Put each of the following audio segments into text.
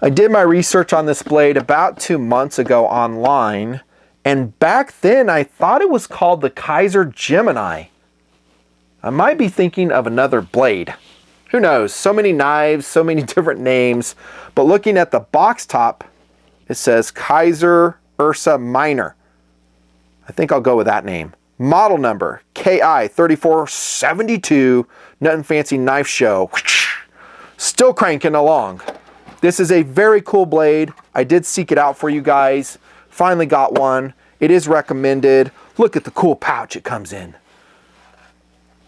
I did my research on this blade about 2 months ago online, and back then I thought it was called the Kizer Gemini. I might be thinking of another blade. Who knows? So many knives, so many different names, but looking at the box top, it says Kizer Ursa Minor. I think I'll go with that name. Model number KI3472, nothing fancy knife show. Still cranking along. This is a very cool blade. I did seek it out for you guys. Finally got one. It is recommended. Look at the cool pouch it comes in.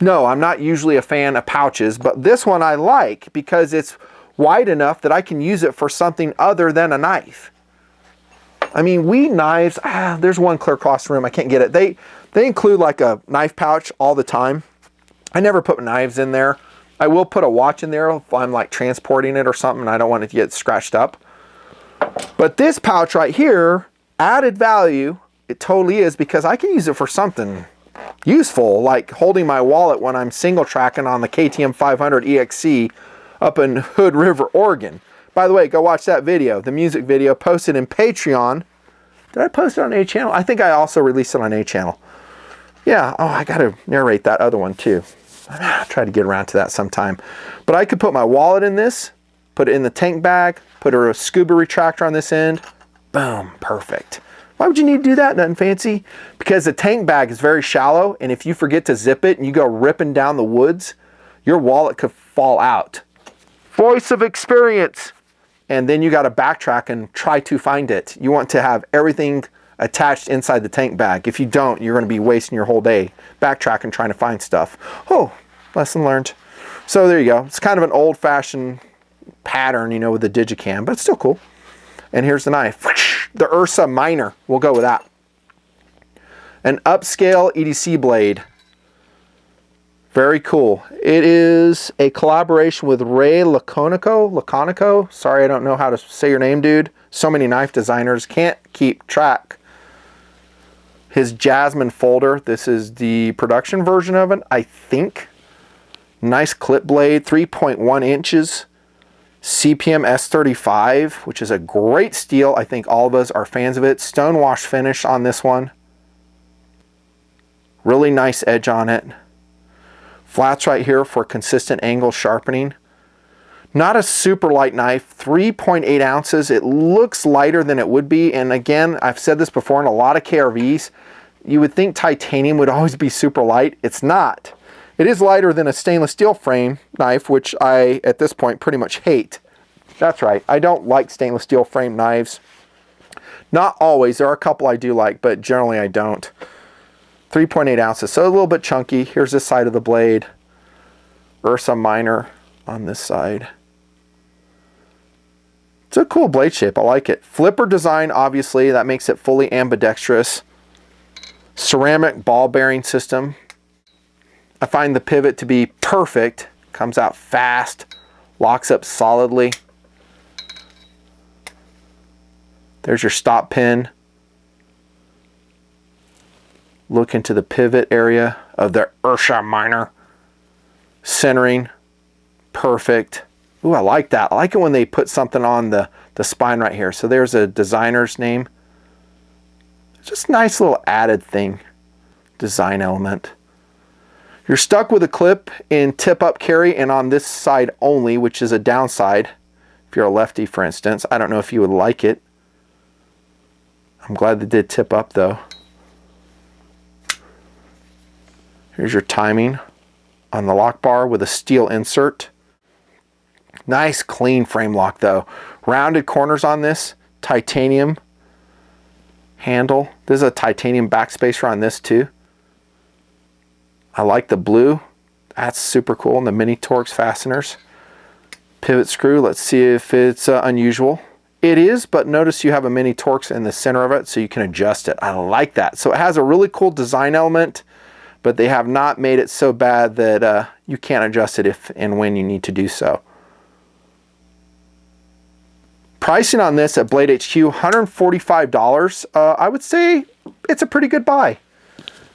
No, I'm not usually a fan of pouches, but this one I like because it's wide enough that I can use it for something other than a knife. I mean, knives, there's one clear across the room. I can't get it. They include like a knife pouch all the time. I never put knives in there. I will put a watch in there if I'm like transporting it or something and I don't want it to get scratched up. But this pouch right here, added value, it totally is, because I can use it for something useful, like holding my wallet when I'm single tracking on the KTM 500 EXC up in Hood River, Oregon. By the way, go watch that video, the music video posted in Patreon. Did I post it on A channel? I think I also released it on A channel. Yeah, oh, I gotta narrate that other one too. I'll try to get around to that sometime. But I could put my wallet in this, put it in the tank bag, put a scuba retractor on this end. Boom, perfect. Why would you need to do that? Nothing fancy. Because the tank bag is very shallow, and if you forget to zip it and you go ripping down the woods, your wallet could fall out. Voice of experience. And then you got to backtrack and try to find it. You want to have everything attached inside the tank bag. If you don't, you're going to be wasting your whole day backtracking trying to find stuff. Oh, lesson learned. So there you go. It's kind of an old-fashioned pattern, you know, with the Digicam, but it's still cool. And here's the knife. The Ursa Minor. We'll go with that. An upscale EDC blade. Very cool. It is a collaboration with Ray Laconico. Sorry, I don't know how to say your name, dude. So many knife designers. Can't keep track. His Jasmine folder. This is the production version of it, I think. Nice clip blade, 3.1 inches. CPM S35, which is a great steel. I think all of us are fans of it. Stonewash finish on this one. Really nice edge on it. Flats right here for consistent angle sharpening. Not a super light knife, 3.8 ounces. It looks lighter than it would be. And again, I've said this before in a lot of KRVs, you would think titanium would always be super light. It's not. It is lighter than a stainless steel frame knife, which I, at this point, pretty much hate. That's right. I don't like stainless steel frame knives. Not always. There are a couple I do like, but generally I don't. 3.8 ounces, so a little bit chunky. Here's this side of the blade. Ursa Minor on this side. It's a cool blade shape. I like it. Flipper design, obviously. That makes it fully ambidextrous. Ceramic ball bearing system. I find the pivot to be perfect. Comes out fast. Locks up solidly. There's your stop pin. Look into the pivot area of the Ursa Minor. Centering. Perfect. Ooh, I like that. I like it when they put something on the spine right here. So there's a designer's name. Just a nice little added thing. Design element. You're stuck with a clip in tip-up carry and on this side only, which is a downside. If you're a lefty, for instance. I don't know if you would like it. I'm glad they did tip up, though. Here's your timing on the lock bar with a steel insert. Nice clean frame lock though. Rounded corners on this. Titanium handle. There's a titanium backspacer on this too. I like the blue. That's super cool. And the mini Torx fasteners. Pivot screw. Let's see if it's unusual. It is, but notice you have a mini Torx in the center of it so you can adjust it. I like that. So it has a really cool design element, but they have not made it so bad that you can't adjust it if and when you need to do so. Pricing on this at Blade HQ, $145. I would say it's a pretty good buy.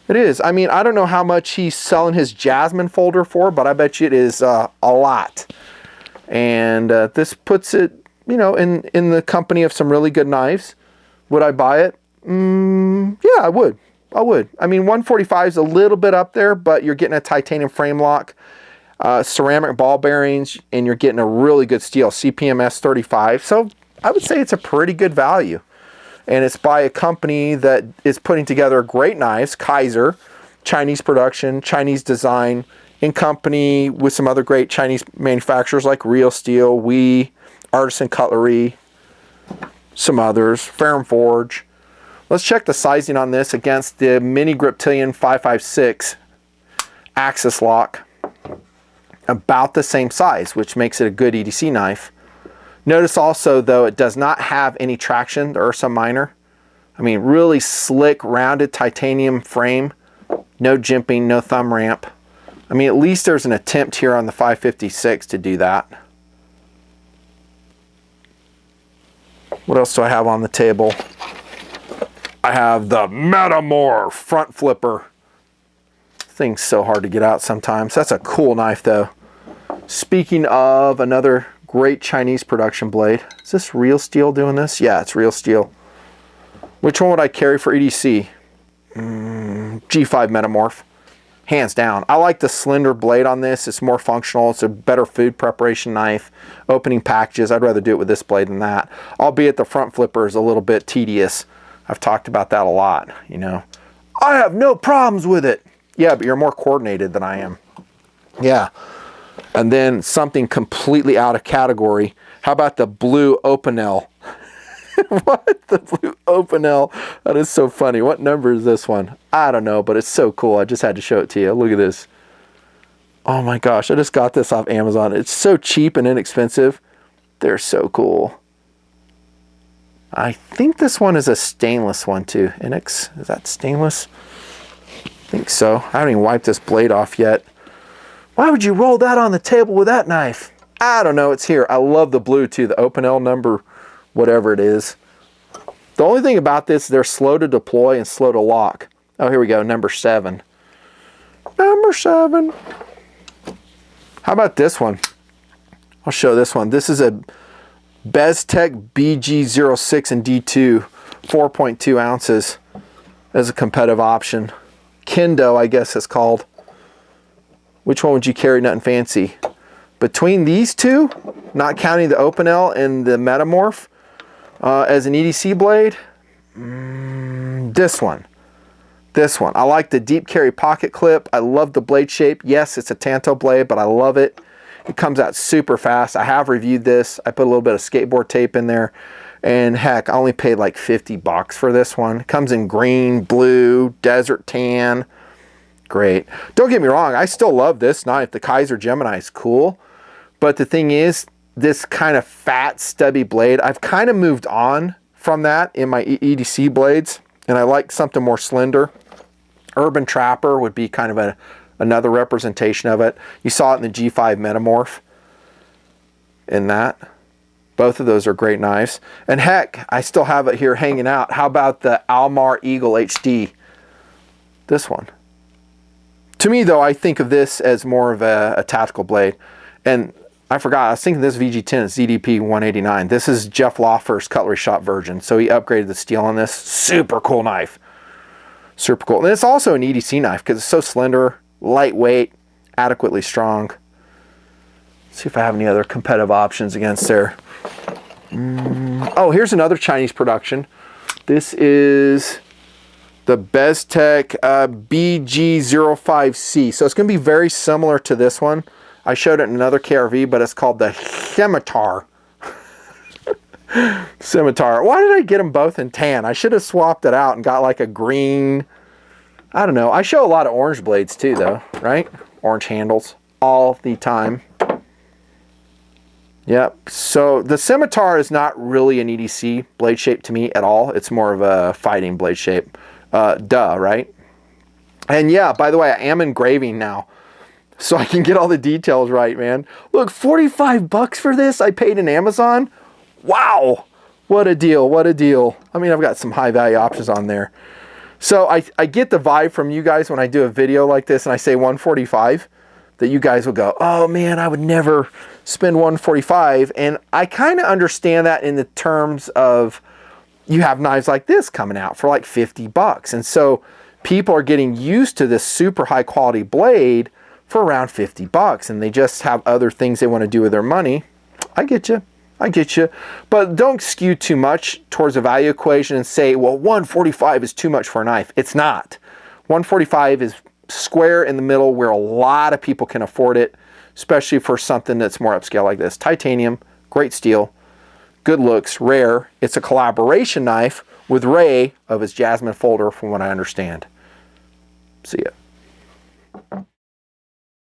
It is. I mean, I don't know how much he's selling his Jasmine folder for, but I bet you it is a lot. And this puts it you know, in the company of some really good knives. Would I buy it? Yeah, I would. I would. I mean, 145 is a little bit up there, but you're getting a titanium frame lock, ceramic ball bearings, and you're getting a really good steel, CPMS 35. So I would say it's a pretty good value. And it's by a company that is putting together great knives, Kizer, Chinese production, Chinese design, in company with some other great Chinese manufacturers like Real Steel, Artisan Cutlery, some others, Ferrum Forge. Let's check the sizing on this against the Mini Griptilian 556 Axis lock. About the same size, which makes it a good EDC knife. Notice also, though, it does not have any traction, the Ursa Minor. I mean, really slick, rounded titanium frame. No jimping, no thumb ramp. I mean, at least there's an attempt here on the 556 to do that. What else do I have on the table? I have the Metamorph front flipper. Thing's so hard to get out sometimes. That's a cool knife, though. Speaking of another great Chinese production blade. Is this Real Steel doing this? Yeah, it's Real Steel. Which one would I carry for EDC? G5 Metamorph. Hands down. I like the slender blade on this. It's more functional. It's a better food preparation knife. Opening packages, I'd rather do it with this blade than that. Albeit the front flipper is a little bit tedious. I've talked about that a lot, you know. I have no problems with it. Yeah, but you're more coordinated than I am. Yeah. And then something completely out of category. How about the blue Opinel? What? The blue Opinel? That is so funny. What number is this one? I don't know, but it's so cool. I just had to show it to you. Look at this. Oh my gosh, I just got this off Amazon. It's so cheap and inexpensive. They're so cool. I think this one is a stainless one too. Inex, is that stainless? I think so. I haven't even wiped this blade off yet. Why would you roll that on the table with that knife? I don't know, it's here. I love the blue too, the Opinel number, whatever it is. The only thing about this, they're slow to deploy and slow to lock. Oh, here we go, number 7. Number 7. How about this one? I'll show this one. This is a Beztech BG06 and D2, 4.2 ounces as a competitive option. Kendo, I guess it's called. Which one would you carry? Nothing fancy. Between these two, not counting the Opinel and the Metamorph, as an EDC blade, this one. This one. I like the deep carry pocket clip. I love the blade shape. Yes, it's a Tanto blade, but I love it. It comes out super fast. I have reviewed this. I put a little bit of skateboard tape in there. And heck, I only paid like 50 bucks for this one. It comes in green, blue, desert tan. Great. Don't get me wrong, I still love this knife. The Kizer Gemini is cool. But the thing is, this kind of fat, stubby blade, I've kind of moved on from that in my EDC blades. And I like something more slender. Urban Trapper would be kind of another representation of it. You saw it in the G5 Metamorph. In that. Both of those are great knives. And heck, I still have it here hanging out. How about the Almar Eagle HD? This one. To me, though, I think of this as more of a tactical blade. And I forgot, I was thinking this VG10 is ZDP 189. This is Jeff Lawfer's cutlery shop version. So he upgraded the steel on this. Super cool knife. Super cool. And it's also an EDC knife because it's so slender, lightweight, adequately strong. Let's see if I have any other competitive options against there. Oh, here's another Chinese production. This is the Beztech BG05C. So it's going to be very similar to this one. I showed it in another KRV, but it's called the Scimitar. Scimitar. Why did I get them both in tan? I should have swapped it out and got like a green. I don't know. I show a lot of orange blades too, though, right? Orange handles all the time. Yep. So the Scimitar is not really an EDC blade shape to me at all. It's more of a fighting blade shape. Right? And yeah, by the way, I am engraving now. So I can get all the details right, man. Look, 45 bucks for this I paid in Amazon. Wow. What a deal. What a deal. I mean, I've got some high value options on there. So I get the vibe from you guys when I do a video like this and I say 145. that you guys will go, oh man, I would never spend $145. And I kind of understand that in the terms of you have knives like this coming out for like 50 bucks. And so people are getting used to this super high quality blade for around 50 bucks, and they just have other things they want to do with their money. I get you. I get you. But don't skew too much towards a value equation and say, well, 145 is too much for a knife. It's not. 145 is square in the middle where a lot of people can afford it, especially for something that's more upscale like this. Titanium, great steel, good looks, rare. It's a collaboration knife with Ray of his Jasmine folder, from what I understand. See ya.